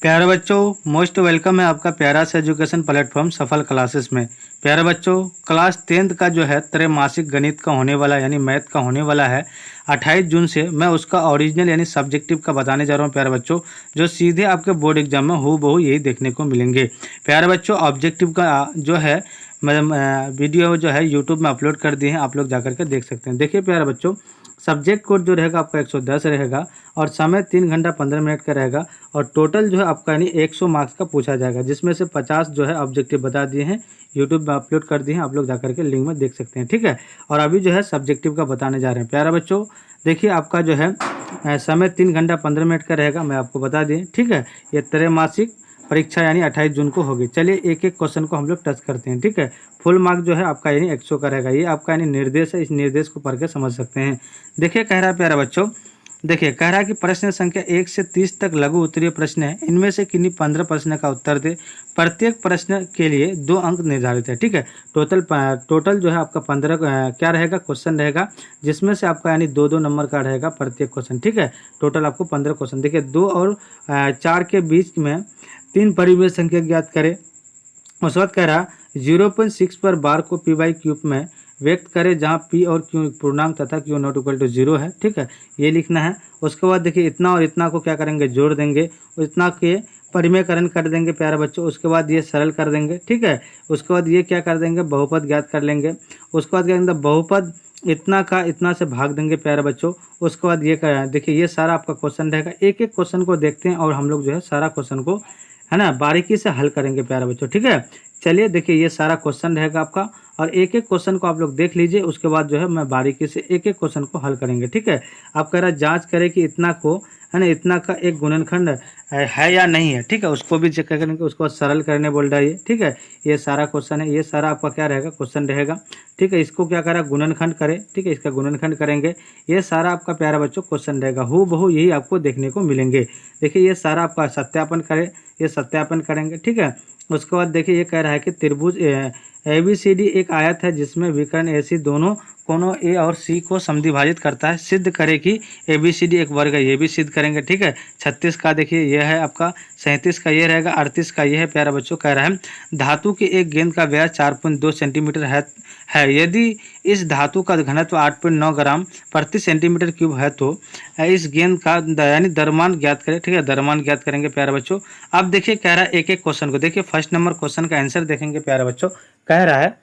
प्यारे बच्चों, most welcome है आपका प्यारा सा एजुकेशन प्लेटफॉर्म सफल क्लासेस में। प्यारे बच्चों, क्लास 10th का जो है त्रैमासिक गणित का होने वाला यानी मैथ का होने वाला है 28 जून से। मैं उसका ओरिजिनल यानी सब्जेक्टिव का बताने जा रहा हूँ प्यारे बच्चों, जो सीधे आपके बोर्ड एग्जाम में हूबहू यही देखने को मिलेंगे। प्यारे बच्चों, ऑब्जेक्टिव का जो है मैं वीडियो जो है यूट्यूब में अपलोड कर दिए हैं, आप लोग जाकर के देख सकते हैं। देखिए प्यारे बच्चों, सब्जेक्ट कोड जो रहेगा आपका 110 रहेगा और समय 3 घंटा 15 मिनट का रहेगा और टोटल जो है आपका यानी 100 मार्क्स का पूछा जाएगा, जिसमें से 50 जो है ऑब्जेक्टिव बता दिए हैं, यूट्यूब में अपलोड कर दिए हैं, आप लोग जाकर के लिंक में देख सकते हैं। ठीक है, और अभी जो है सब्जेक्टिव का बताने जा रहे हैं। प्यारा बच्चों, देखिए आपका जो है समय 3 घंटा 15 मिनट का रहेगा, मैं आपको बता दें। ठीक है, ये त्रैमासिक परीक्षा यानी 28 जून को होगी। चलिए एक एक क्वेश्चन को हम लोग टच करते हैं। ठीक है, फुल मार्क जो है आपका यानी 100 का रहेगा। ये आपका यानी निर्देश है, इस निर्देश को पढ़ के समझ सकते हैं। देखिए कह रहा है प्यारा बच्चों, देखिए कह रहा है कि प्रश्न संख्या 1 से 30 तक लघु उत्तरीय प्रश्न है, इनमें से किन्हीं 15 प्रश्न का उत्तर दे। प्रत्येक प्रश्न के लिए 2 अंक निर्धारित है। ठीक है, टोटल जो है आपका 15 क्या रहेगा क्वेश्चन रहेगा, जिसमें से आपका यानी 2-2 नंबर का रहेगा प्रत्येक क्वेश्चन। ठीक है, टोटल आपको 15 क्वेश्चन। देखिए 2 और 4 के बीच में 3 परिमेय संख्या ज्ञात करें। उस वक्त कह रहा 0.6 पर बार को p/क्यूब में व्यक्त करें, जहां p और q पूर्णांक तथा q नॉट इक्वल टू 0 है। ठीक है, ये लिखना है। उसके बाद देखिए इतना और इतना को क्या करेंगे, जोड़ देंगे, इतना के परिमेयकरण कर देंगे प्यारे बच्चों। उसके बाद ये सरल कर देंगे। ठीक है, उसके बाद ये क्या कर देंगे, बहुपद ज्ञात कर लेंगे। उसके बाद क्या करेंगे, बहुपद इतना का इतना से भाग देंगे प्यारे बच्चों। उसके बाद ये देखिए ये सारा आपका क्वेश्चन रहेगा। एक एक क्वेश्चन को देखते हैं और हम लोग जो है सारा क्वेश्चन को है ना बारीकी से हल करेंगे प्यारे बच्चों। ठीक है, चलिए देखिए ये सारा क्वेश्चन रहेगा आपका और एक एक क्वेश्चन को आप लोग देख लीजिए। उसके बाद जो है मैं बारीकी से एक एक क्वेश्चन को हल करेंगे। ठीक है, आप कह रहा है जांच करें कि इतना को है ना इतना का एक गुणनखंड है या नहीं है। ठीक है, उसको भी चेक करेंगे। उसको बाद सरल करने बोल रहा है ये। ठीक है, ये सारा क्वेश्चन है, ये सारा आपका क्या रहेगा क्वेश्चन रहेगा। ठीक है, इसको क्या करा गुणनखंड करें। ठीक है, इसका गुणनखंड करेंगे। ये सारा आपका प्यारा बच्चों क्वेश्चन रहेगा, हूबहू यही आपको देखने को मिलेंगे। देखिए ये सारा आपका सत्यापन करें, ये सत्यापन करेंगे। ठीक है, उसके बाद देखिए ये कह रहा है कि त्रिभुज ABCD एक आयत है जिसमें विकर्ण AC दोनों कोनों A और C को समद्विभाजित करता है। सिद्ध करे कि ABCD एक वर्ग है, ये भी सिद्ध करेंगे। ठीक है, 36 का देखिए ये है आपका, 37 का ये रहेगा, 38 का ये है प्यारा बच्चों। कह रहा है धातु के एक गेंद का व्यास 4.2 सेंटीमीटर है। यदि इस धातु का घनत्व 8.9 ग्राम प्रति सेंटीमीटर क्यूब है तो इस गेंद का यानी द्रव्यमान ज्ञात करें। ठीक है, द्रव्यमान ज्ञात करेंगे प्यारे बच्चों। अब देखिए कह रहा है एक एक क्वेश्चन को देखिए। फर्स्ट नंबर क्वेश्चन का आंसर देखेंगे प्यारे बच्चों। कह रहा है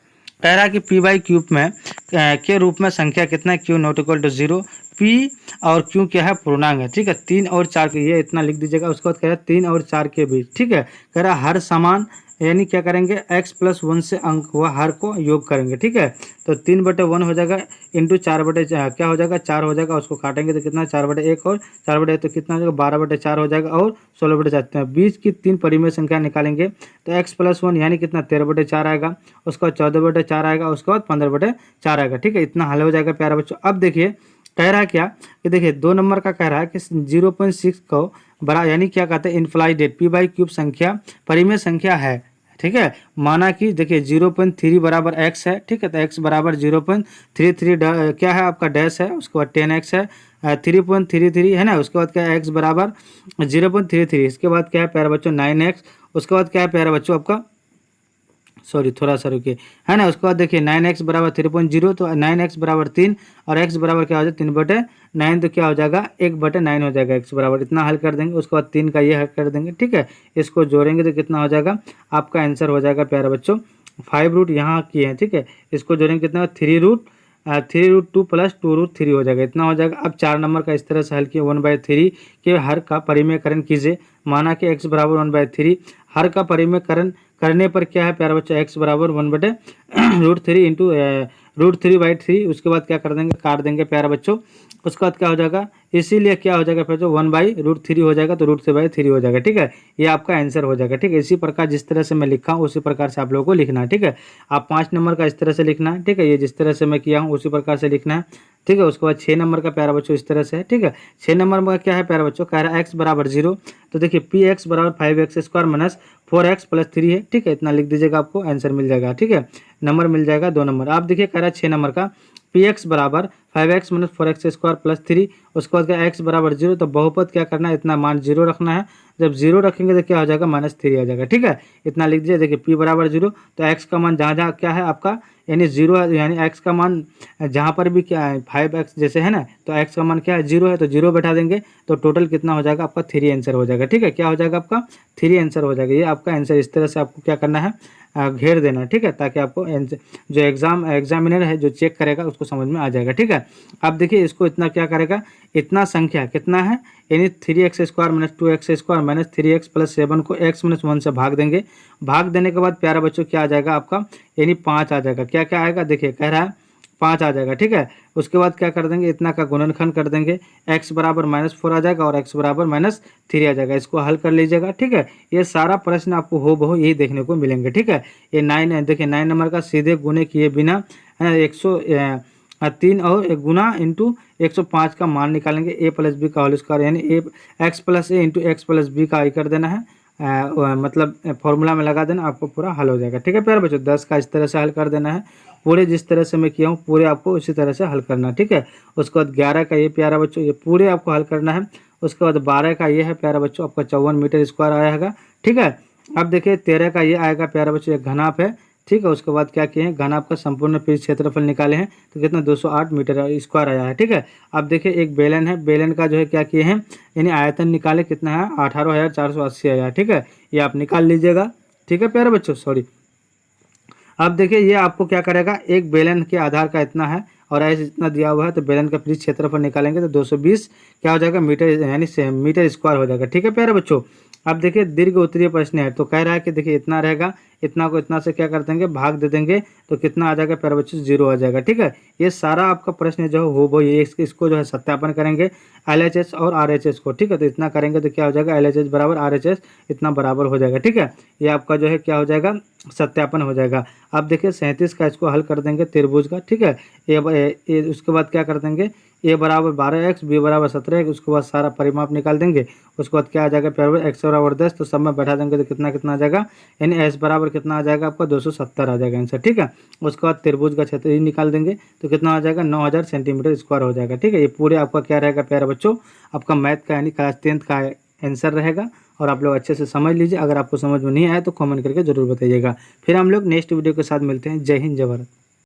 कि p/क्यूब में के रूप में संख्या कितना है, q not equal to 0। p और q क्या है, पूर्णांक है। ठीक है, 3 और 4 के ये इतना लिख दीजिएगा। उसके बाद कह रहा है 3 और 4 के बीच। ठीक है, कह रहा है हर समान यानी क्या करेंगे, x+1 से अंक हुआ हर को योग करेंगे। ठीक है, तो 3/1 हो जाएगा इंटू 4 क्या हो जाएगा, 4 हो जाएगा। उसको काटेंगे तो कितना 4/1 और 4/1 तो कितना हो जाएगा 12/4 हो जाएगा और 16/4। बीच की 3 परिमेय संख्या निकालेंगे तो x+1 यानी कितना 13/4 आएगा। उसके बाद 14/4 आएगा। उसके बाद 15/4 आएगा। ठीक है, इतना हल हो जाएगा प्यारा बच्चों। अब देखिए कह रहा है क्या कि देखिए 2 नंबर का कह रहा है कि 0.6 को बड़ा यानी क्या कहते हैं इनफाइनाइट p/क्यूब संख्या परिमेय संख्या है। ठीक है, माना कि देखिए 0.3 बराबर x है। ठीक है, तो x बराबर 0.33 क्या है आपका डैश है। उसके बाद 10x है, 3.33 है ना। उसके बाद क्या है x बराबर 0.33। इसके बाद क्या है प्यारे बच्चों 9x। उसके बाद क्या है प्यारे बच्चों आपका सॉरी थोड़ा सा रुकिए है ना। उसके बाद देखिए 9x बराबर 3.0 तो 9x बराबर 3 और x बराबर क्या हो जाएगा 3/9 तो क्या हो जाएगा 1/9 हो जाएगा x बराबर। इतना हल कर देंगे। उसके बाद 3 का ये हल कर देंगे। ठीक है, इसको जोड़ेंगे तो कितना हो जाएगा आपका आंसर हो जाएगा प्यारे बच्चों 5 रूट यहाँ किए हैं। ठीक है, इसको जोड़ेंगे कितना 3√2 + 2√3 हो जाएगा, इतना हो जाएगा। अब 4 नंबर का इस तरह से हल किए 1/3 के हर का परिमेयकरण कीजिए। माना कि x बराबर 1/3 हर का परिमेयकरण करने पर क्या है प्यारा बच्चा x बराबर 1/√3 इंटू √3/3। उसके बाद क्या कर देंगे काट देंगे प्यारा बच्चों। उसके बाद क्या हो जाएगा इसीलिए क्या हो जाएगा फिर जो 1/√3 हो जाएगा तो √3/3 हो जाएगा। ठीक है, ये आपका आंसर हो जाएगा। ठीक है, इसी प्रकार जिस तरह से मैं लिखा हूँ उसी प्रकार से आप लोगों को लिखना है। ठीक है, आप 5 नंबर का इस तरह से लिखना है। ठीक है, ये जिस तरह से मैं किया हूँ उसी प्रकार से लिखना है। ठीक है, उसके बाद 6 नंबर का प्यारा बच्चों इस तरह से है। ठीक है, 6 नंबर में क्या है प्यारा बच्चों कह रहा है x बराबर 0 तो देखिए px बराबर 5x² - 4x + 3 है। ठीक है, इतना लिख दीजिएगा आपको आंसर मिल जाएगा। ठीक है, नंबर मिल जाएगा 2 नंबर। आप देखिए कह रहा है 6 नंबर का पी एक्स बराबर 5x minus 4x square plus 3। उसके बाद क्या x बराबर 0, तो बहुपद क्या करना है, इतना मान 0 रखना है। जब 0 रखेंगे तो क्या हो जाएगा, -3 आ जाएगा। ठीक है, इतना लिख दीजिए। देखिए p बराबर 0, तो x का मान जहाँ जहाँ क्या है आपका, यानी 0 है, यानी x का मान जहाँ पर भी क्या है 5x जैसे है ना, तो x का मान क्या है 0 है, तो 0 बैठा देंगे, तो टोटल कितना हो जाएगा आपका 3 आंसर हो जाएगा। ठीक है, क्या हो जाएगा आपका 3 आंसर हो जाएगा। ये आपका आंसर, इस तरह से आपको क्या करना है, घेर देना। ठीक है, ताकि आपको जो एग्जामिनर है जो चेक करेगा उसको समझ में आ जाएगा। ठीक है, अब देखिए इसको इतना क्या करेगा, इतना संख्या कितना है, यानी 3x square minus 2x square minus 3x plus 7 को x माइनस 1 से भाग देंगे। भाग देने के बाद प्यारा बच्चों क्या आ जाएगा आपका, यानी 5 आ जाएगा। क्या क्या आएगा, देखिए कह रहा है 5 आ जाएगा। ठीक है, उसके बाद क्या कर देंगे, इतना का गुणनखंड कर देंगे, x बराबर -4 आ जाएगा और x बराबर -3 आ जाएगा। इसको हल कर लीजिएगा। ठीक है, ये सारा प्रश्न आपको हो बहु यही देखने को मिलेंगे। ठीक है, ये 9 देखिए 9 नंबर का सीधे गुणे किए बिना 103 और गुना इंटू 105 का मान निकालेंगे, a प्लस बी का होल स्क्वायर, यानी x प्लस ए इंटू एक्स प्लस बी का कर देना है, मतलब फॉर्मूला में लगा देना, आपको पूरा हल हो जाएगा। ठीक है प्यारे बच्चों, 10 का इस तरह से हल कर देना है, पूरे जिस तरह से मैं किया हूँ पूरे आपको उसी तरह से हल करना है। ठीक है, उसके बाद 11 का ये प्यारा बच्चों, ये पूरे आपको हल करना है। उसके बाद 12 का ये है प्यारा बच्चों, आपका 54 मीटर स्क्वायर आएगा। ठीक है, अब देखिए 13 का ये आएगा प्यारा बच्चों, एक घनाप है। ठीक है, उसके बाद क्या किए हैं, घनाप का संपूर्ण पृष्ठ क्षेत्रफल निकाले हैं, तो कितना 208 मीटर स्क्वायर आया है। ठीक है, अब देखिए एक बेलन है, बेलन का जो है क्या किए हैं, यानी आयतन निकाले, कितना है 18,480 आया है। ठीक है, ये आप निकाल लीजिएगा। ठीक है प्यारे बच्चों, सॉरी। अब देखिए ये आपको क्या करेगा, एक बेलन के आधार का इतना है और ऐसे इतना दिया हुआ है, तो बेलन का पृष्ठ क्षेत्रफल निकालेंगे तो 220 क्या हो जाएगा, मीटर, यानी मीटर स्क्वायर हो जाएगा। ठीक है प्यारे बच्चों, अब देखिए दीर्घ उत्तरीय प्रश्न है, तो कह रहा है कि देखिए इतना रहेगा, इतना को इतना से क्या कर देंगे, भाग दे देंगे, तो कितना आ जाएगा प्यारे बच्चों, 0 आ जाएगा। ठीक है, ये सारा आपका प्रश्न जो हो वो ये इसको जो है सत्यापन करेंगे LHS और RHS को। ठीक है, तो इतना करेंगे तो क्या हो जाएगा, LHS बराबर RHS इतना बराबर हो जाएगा। ठीक है, ये आपका जो है क्या हो जाएगा, सत्यापन हो जाएगा। अब देखिए 37 का इसको हल कर देंगे त्रिभुज का। ठीक है, ये उसके बाद क्या कर देंगे, a बराबर 12x, b बराबर 17x, उसके बाद सारा परिमाप निकाल देंगे। उसके बाद क्या आ जाएगा प्यारे, x बराबर 10, तो सब में बैठा देंगे तो कितना कितना आ जाएगा, यानी s बराबर कितना आ जाएगा आपका 270 आ जाएगा आंसर। ठीक है, उसके बाद त्रिभुज का क्षेत्र निकाल देंगे तो कितना आ जाएगा, 9000 सेंटीमीटर स्क्वायर हो जाएगा। ठीक है, ये पूरे आपका क्या रहेगा प्यारे बच्चों, आपका मैथ का यानी क्लास 10th का आंसर रहेगा, और आप लोग अच्छे से समझ लीजिए। अगर आपको समझ में नहीं आया तो कमेंट करके जरूर बताइएगा। फिर हम लोग नेक्स्ट वीडियो के साथ मिलते हैं। जय हिंद, जय भारत।